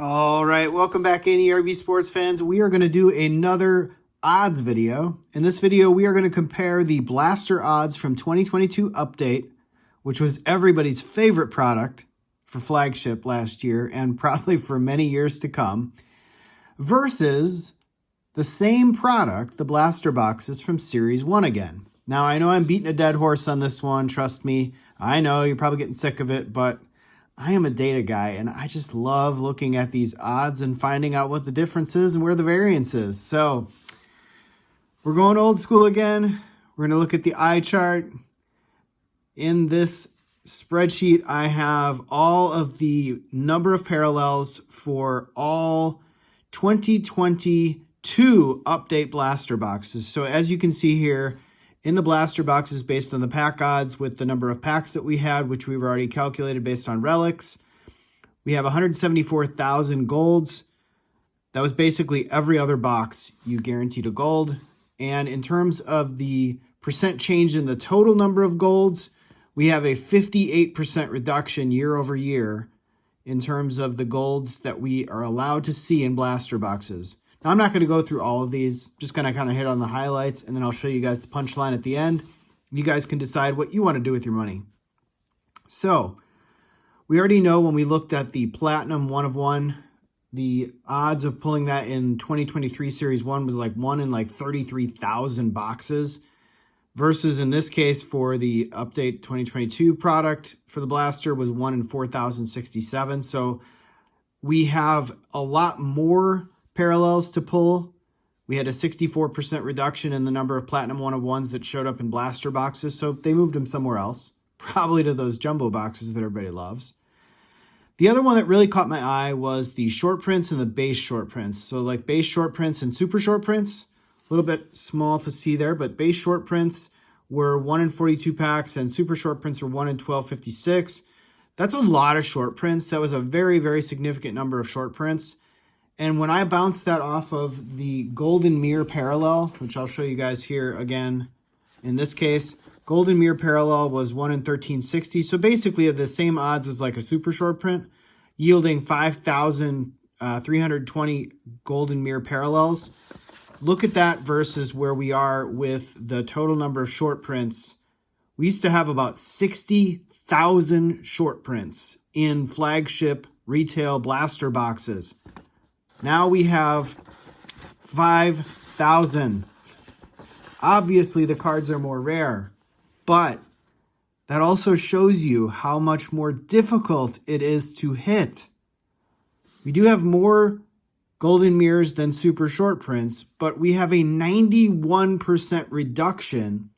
All right, welcome back, NERB sports fans. We are going to do another odds video. In this video, we are going to compare the Blaster odds from 2022 update, which was everybody's favorite product for flagship last year and probably for many years to come, versus the same product, the Blaster boxes from Series 1 again. Now, I know I'm beating a dead horse on this one. Trust me. I know you're probably getting sick of it, but I am a data guy, and I just love looking at these odds and finding out what the difference is and where the variance is. So we're going old school again. We're going to look at the eye chart. In this spreadsheet, I have all of the number of parallels for all 2022 update Blaster boxes. So as you can see here, in the Blaster boxes, based on the pack odds with the number of packs that we had, which we've already calculated based on relics, we have 174,000 golds. That was basically every other box you guaranteed a gold. And in terms of the percent change in the total number of golds, we have a 58% reduction year over year in terms of the golds that we are allowed to see in Blaster boxes. Now, I'm not going to go through all of these, just going to kind of hit on the highlights, and then I'll show you guys the punchline at the end. You guys can decide what you want to do with your money. So, we already know when we looked at the Platinum 1 of 1, the odds of pulling that in 2023 Series 1 was like 1 in like 33,000 boxes, versus in this case for the Update 2022 product for the Blaster was 1 in 4,067. So, we have a lot more parallels to pull. We had a 64% reduction in the number of Platinum 1 of 1s that showed up in Blaster boxes, so they moved them somewhere else, probably to those jumbo boxes that everybody loves. The other one that really caught my eye was the short prints and the base short prints. So like base short prints and super short prints, a little bit small to see there, but base short prints were 1 in 42 packs and super short prints were 1 in 1256. That's a lot of short prints. That was a very, very significant number of short prints. And when I bounced that off of the Golden Mirror Parallel, which I'll show you guys here again, in this case, Golden Mirror Parallel was 1 in 1360. So basically the same odds as like a super short print, yielding 5,320 Golden Mirror Parallels. Look at that versus where we are with the total number of short prints. We used to have about 60,000 short prints in flagship retail Blaster boxes. Now we have 5,000. Obviously, the cards are more rare, but that also shows you how much more difficult it is to hit. We do have more golden mirrors than super short prints, but we have a 91% reduction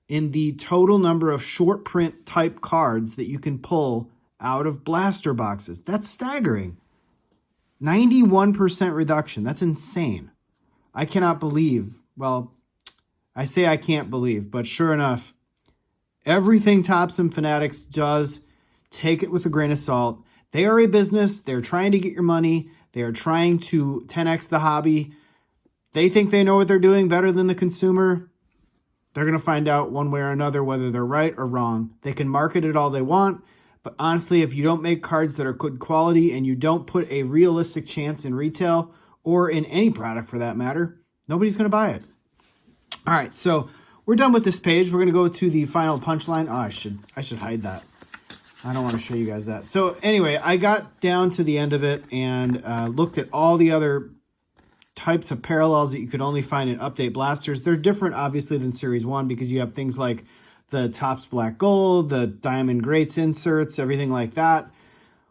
in the total number of short print type cards that you can pull out of Blaster boxes. That's staggering. 91% reduction. That's insane. I cannot believe. Well, I say I can't believe, but sure enough, everything Topps and Fanatics does, take it with a grain of salt. They are a business. They're trying to get your money. They are trying to 10x the hobby. They think they know what they're doing better than the consumer. They're going to find out one way or another whether they're right or wrong. They can market it all they want. But honestly, if you don't make cards that are good quality and you don't put a realistic chance in retail or in any product for that matter, nobody's going to buy it. All right, so we're done with this page. We're going to go to the final punchline. Oh, I should hide that. I don't want to show you guys that. So anyway, I got down to the end of it and looked at all the other types of parallels that you could only find in Update Blasters. They're different, obviously, than Series 1 because you have things like the Topps Black Gold, the Diamond Greats inserts, everything like that.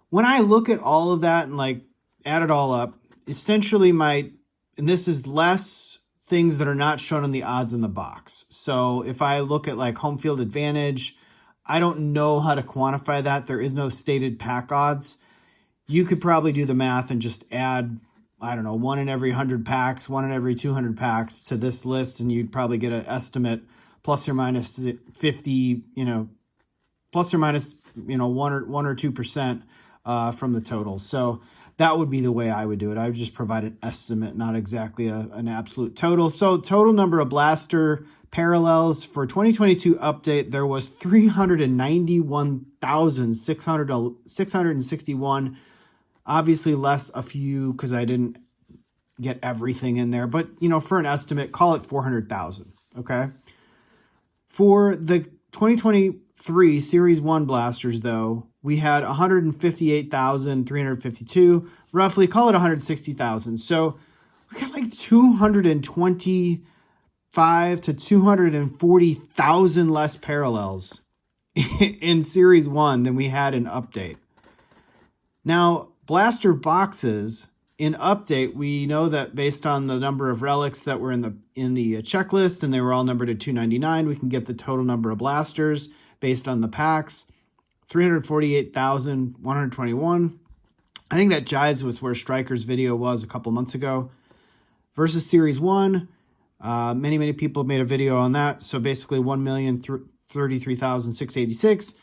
When I look at all of that and like add it all up, essentially and this is less things that are not shown in the odds in the box. So if I look at like home field advantage, I don't know how to quantify that. There is no stated pack odds. You could probably do the math and just add, I don't know, 1 in every 100 packs, 1 in every 200 packs to this list, and you'd probably get an estimate plus or minus 50, plus or minus, 1 or 2% from the total. So that would be the way I would do it. I would just provide an estimate, not exactly an absolute total. So total number of Blaster parallels for 2022 update, there was 391,661 Obviously less a few because I didn't get everything in there. But, you know, for an estimate, call it 400,000, okay? For the 2023 Series 1 blasters, though, we had 158,352, roughly, call it 160,000. So we got like 225 to 240,000 less parallels in Series 1 than we had in Update. Now, blaster boxes in Update, we know that based on the number of relics that were in the checklist, and they were all numbered at 299, we can get the total number of blasters based on the packs, 348,121. I think that jives with where Striker's video was a couple months ago. Versus Series 1, many people made a video on that. So basically 1,033,686.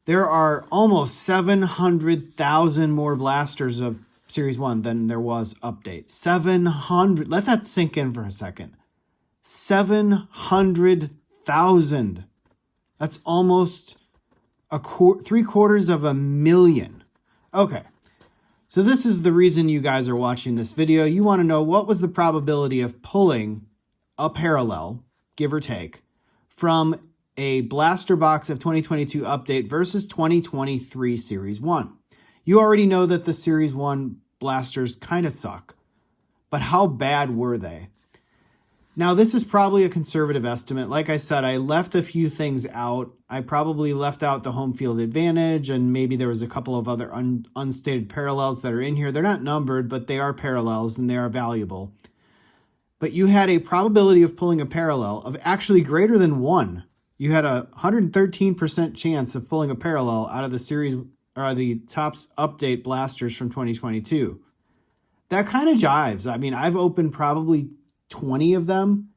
There are almost 700,000 more blasters of Series 1 than there was Update. 700. Let that sink in for a second. 700,000. That's almost 750,000. Okay. So this is the reason you guys are watching this video. You want to know what was the probability of pulling a parallel, give or take, from a blaster box of 2022 Update versus 2023 Series 1. You already know that the Series 1 blasters kind of suck, but how bad were they? Now, this is probably a conservative estimate. Like I said, I left a few things out. I probably left out the home field advantage, and maybe there was a couple of other unstated parallels that are in here. They're not numbered, but they are parallels, and they are valuable. But you had a probability of pulling a parallel of actually greater than 1. You had a 113% chance of pulling a parallel out of the series, or the Topps Update blasters from 2022. That kind of jives. I mean, I've opened probably 20 of them.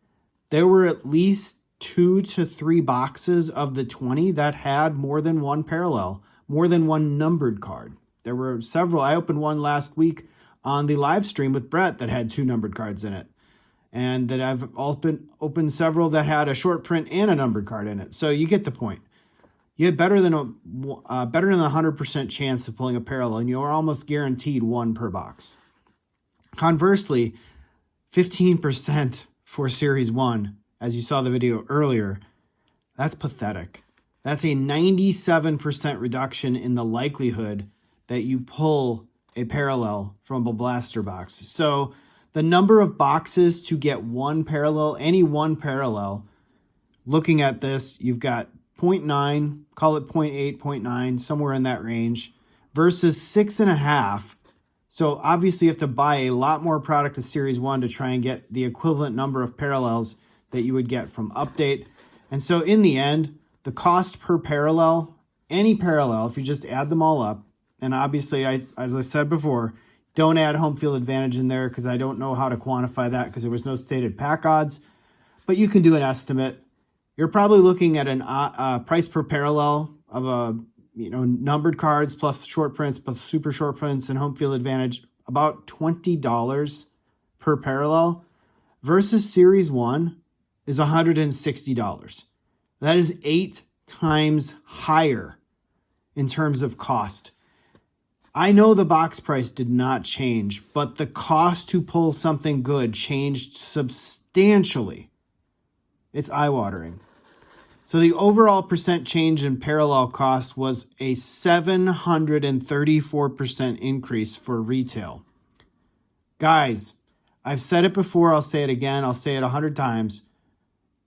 There were at least 2 to 3 boxes of the 20 that had more than one parallel, more than one numbered card. There were several. I opened one last week on the live stream with Brett that had 2 numbered cards in it. And that I've opened several that had a short print and a numbered card in it. So you get the point. You had better than a 100% chance of pulling a parallel, and you are almost guaranteed one per box. Conversely, 15% for Series 1, as you saw the video earlier, that's pathetic. That's a 97% reduction in the likelihood that you pull a parallel from a blaster box. So the number of boxes to get one parallel, any one parallel, looking at this, you've got 0.9, call it 0.8, 0.9, somewhere in that range, versus 6.5. So obviously you have to buy a lot more product of Series 1 to try and get the equivalent number of parallels that you would get from Update. And so in the end, the cost per parallel, any parallel, if you just add them all up, and obviously, as I said before, don't add home field advantage in there because I don't know how to quantify that because there was no stated pack odds. But you can do an estimate. You're probably looking at a price per parallel of a numbered cards plus short prints plus super short prints and home field advantage, about $20 per parallel, versus Series 1 is $160. That is 8 times higher in terms of cost. I know the box price did not change, but the cost to pull something good changed substantially. It's eye-watering. So the overall percent change in parallel cost was a 734% increase for retail. Guys, I've said it before, I'll say it again, I'll say it 100 times.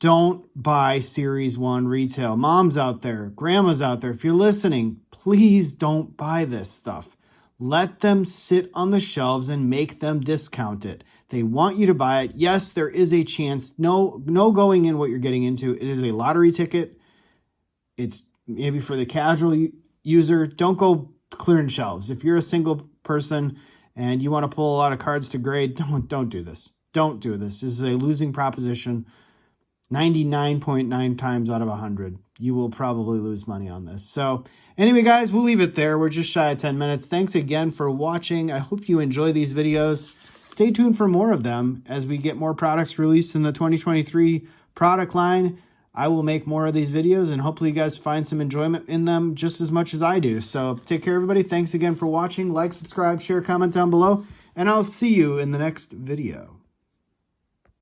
Don't buy Series 1 retail. Moms out there, grandmas out there, if you're listening, please don't buy this stuff. Let them sit on the shelves and make them discount it. They want you to buy it. Yes, there is a chance. No going in what you're getting into. It is a lottery ticket. It's maybe for the casual user. Don't go clearing shelves. If you're a single person and you want to pull a lot of cards to grade, don't do this. Don't do this. This is a losing proposition. 99.9 times out of 100, you will probably lose money on this. So anyway, guys, we'll leave it there. We're just shy of 10 minutes. Thanks again for watching. I hope you enjoy these videos. Stay tuned for more of them as we get more products released in the 2023 product line. I will make more of these videos, and hopefully you guys find some enjoyment in them just as much as I do. So take care, everybody. Thanks again for watching. Like, subscribe, share, comment down below, and I'll see you in the next video.